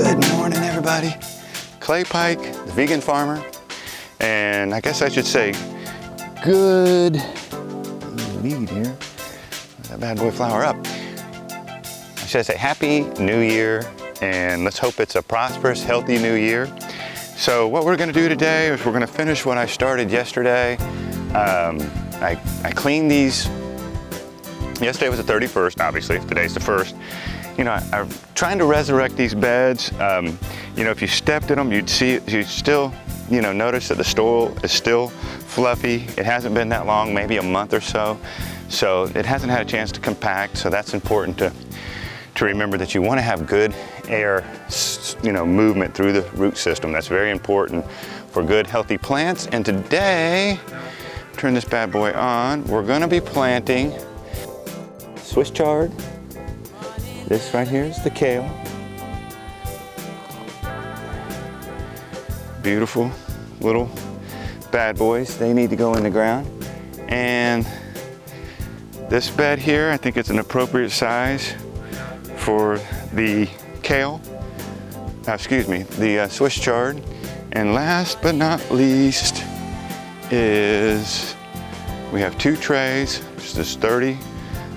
Good morning, everybody. Clay Pike, the vegan farmer, and I guess I should say good lead here. Let that bad boy flower up. I should say Happy New Year, and let's hope it's a prosperous, healthy new year. So what we're gonna do today is we're gonna finish what I started yesterday. I cleaned these. Yesterday was the 31st, obviously. Today's the 1st. You know, I'm trying to resurrect these beds. You know, if you stepped in them, you'd still, you know, notice that the soil is still fluffy. It hasn't been that long, maybe a month or so. So it hasn't had a chance to compact. So that's important to remember, that you want to have good air, you know, movement through the root system. That's very important for good, healthy plants. And today, turn this bad boy on, we're going to be planting Swiss chard. This right here is the kale. Beautiful little bad boys. They need to go in the ground. And this bed here, I think it's an appropriate size for the kale. The Swiss chard. And last but not least is we have 2 trays. Just 30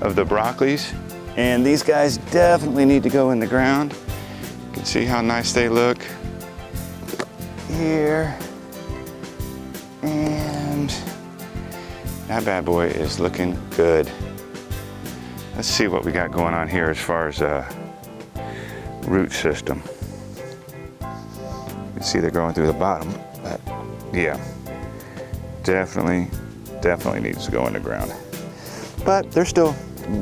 of the broccolis. And these guys definitely need to go in the ground. You can see how nice they look here. And that bad boy is looking good. Let's see what we got going on here as far as root system. You can see they're growing through the bottom, but yeah, definitely needs to go in the ground. But they're still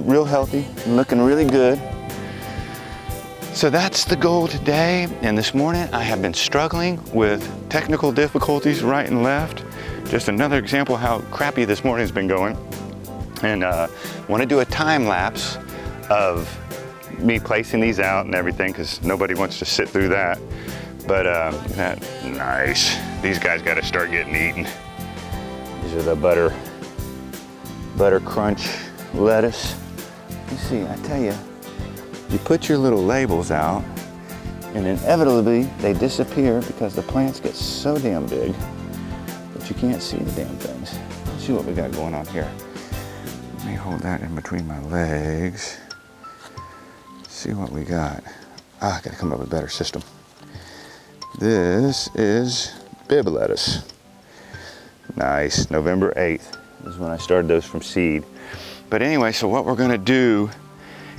real healthy and looking really good. So that's the goal today. And this morning I have been struggling with technical difficulties right and left. Just another example how crappy this morning's been going. And want to do a time lapse of me placing these out and everything, because nobody wants to sit through that. But nice. These guys got to start getting eaten. These are the butter crunch lettuce. You see, I tell you, you put your little labels out and inevitably they disappear because the plants get so damn big that you can't see the damn things. Let's see what we got going on here. Let me hold that in between my legs. See what we got. I gotta come up with a better system. This is bib lettuce. Nice, November 8th is when I started those from seed. But anyway, so what we're gonna do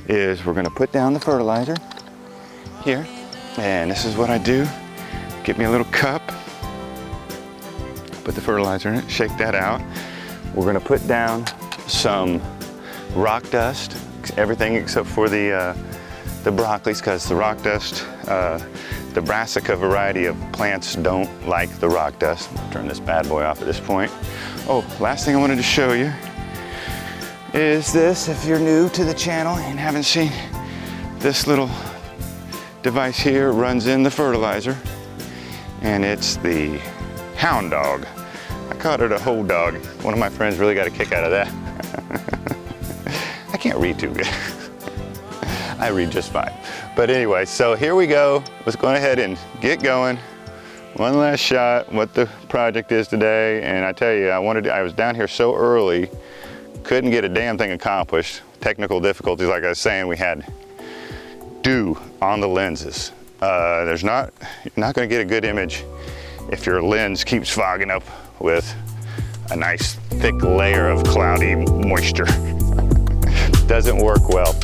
is we're gonna put down the fertilizer here. And this is what I do. Get me a little cup, put the fertilizer in it, shake that out. We're gonna put down some rock dust, everything except for the broccolis, because the rock dust, the brassica variety of plants don't like the rock dust. I'll turn this bad boy off at this point. Oh, last thing I wanted to show you is this. If you're new to the channel and haven't seen this little device here, runs in the fertilizer, and it's the hound dog. I called it a whole dog. One of my friends really got a kick out of that. I can't read too good. I read just fine. But anyway, so here we go. Let's go ahead and get going. One last shot what the project is today. And I tell you, I was down here so early, couldn't get a damn thing accomplished. Technical difficulties, like I was saying, we had dew on the lenses. You're not gonna get a good image if your lens keeps fogging up with a nice thick layer of cloudy moisture. Doesn't work well.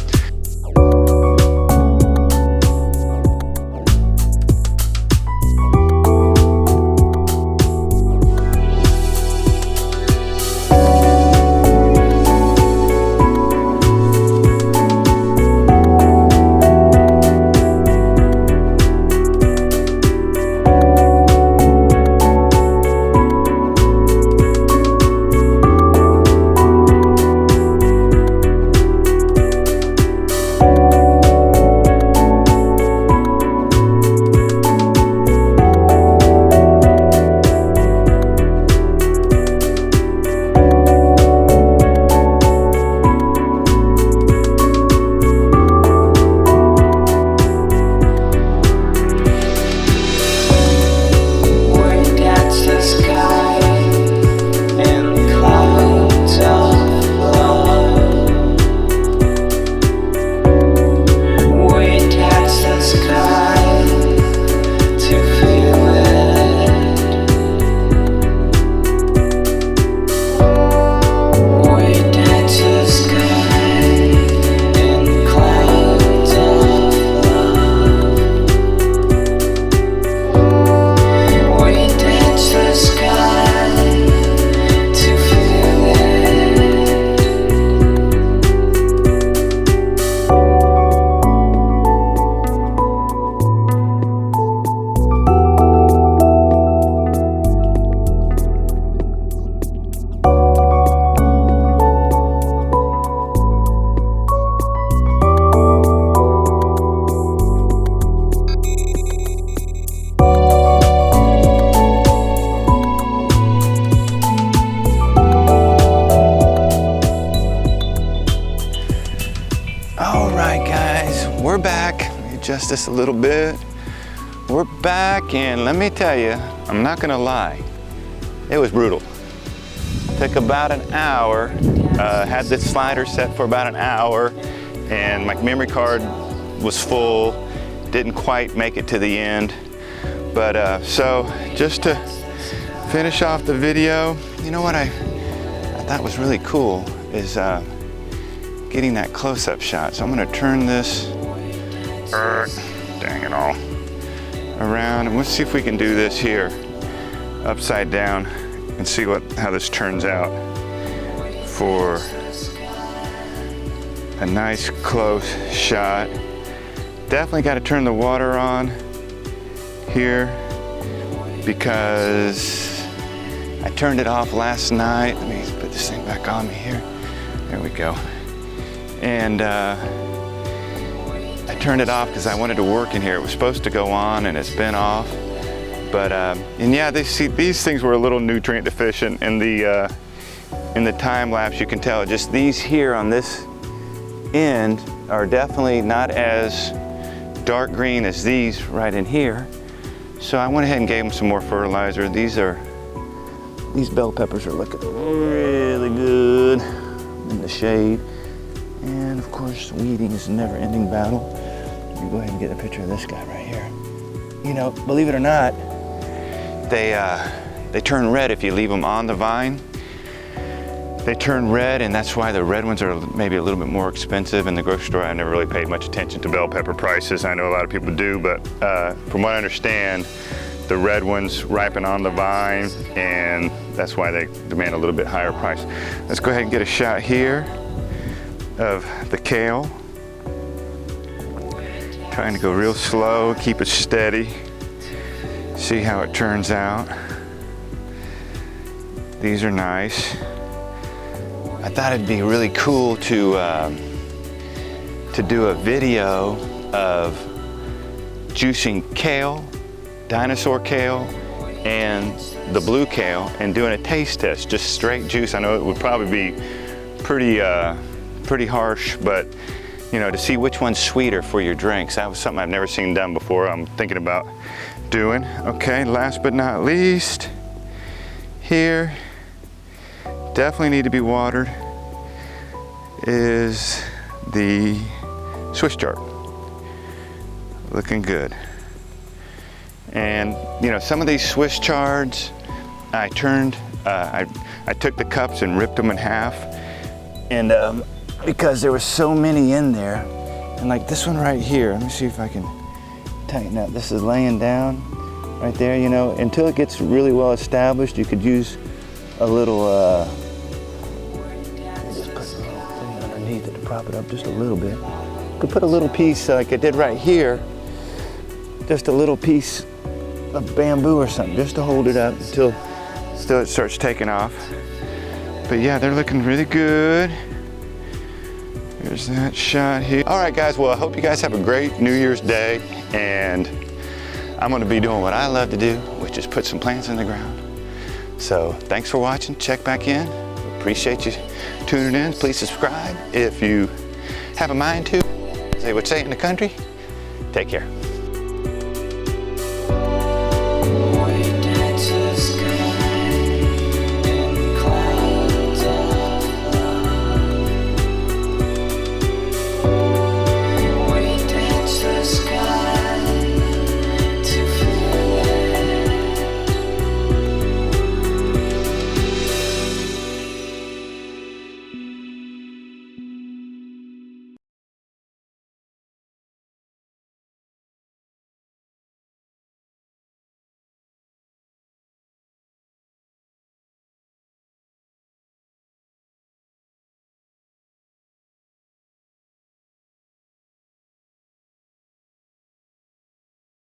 adjust this a little bit. We're back, and let me tell you, I'm not gonna lie, it was brutal. Took about an hour, had the slider set for about an hour, and my memory card was full, didn't quite make it to the end. But so just to finish off the video, you know what I thought was really cool is getting that close-up shot. So I'm gonna turn this, dang it all, around, and let's see if we can do this here upside down and see how this turns out for a nice close shot. Definitely got to turn the water on here because I turned it off last night. Let me put this thing back on me here. There we go. And I turned it off because I wanted to work in here. It was supposed to go on and it's been off. But, and yeah, these things were a little nutrient deficient in the time lapse. You can tell just these here on this end are definitely not as dark green as these right in here. So I went ahead and gave them some more fertilizer. These bell peppers are looking really good in the shade. And of course, weeding is a never-ending battle. Let me go ahead and get a picture of this guy right here. You know, believe it or not, they turn red if you leave them on the vine. They turn red, and that's why the red ones are maybe a little bit more expensive in the grocery store. I never really paid much attention to bell pepper prices. I know a lot of people do, but from what I understand, the red ones ripen on the vine, and that's why they demand a little bit higher price. Let's go ahead and get a shot here of the kale. Trying to go real slow, keep it steady. See how it turns out. These are nice. I thought it'd be really cool to do a video of juicing kale, dinosaur kale, and the blue kale, and doing a taste test, just straight juice. I know it would probably be pretty harsh, but you know, to see which one's sweeter for your drinks. That was something I've never seen done before. I'm thinking about doing. Okay, last but not least, here, definitely need to be watered, is the Swiss chard. Looking good. And you know, some of these Swiss chards, I took the cups and ripped them in half, and because there were so many in there, and like this one right here, let me see if I can tighten up. This is laying down right there, you know, until it gets really well established. You could use a little, just put a little thing underneath it to prop it up just a little bit. You could put a little piece like I did right here, just a little piece of bamboo or something, just to hold it up until it starts taking off. But yeah, they're looking really good. There's that shot here. All right, guys, well, I hope you guys have a great New Year's Day, and I'm gonna be doing what I love to do, which is put some plants in the ground. So thanks for watching. Check back in. Appreciate you tuning in. Please subscribe if you have a mind to. As they would say in the country, take care.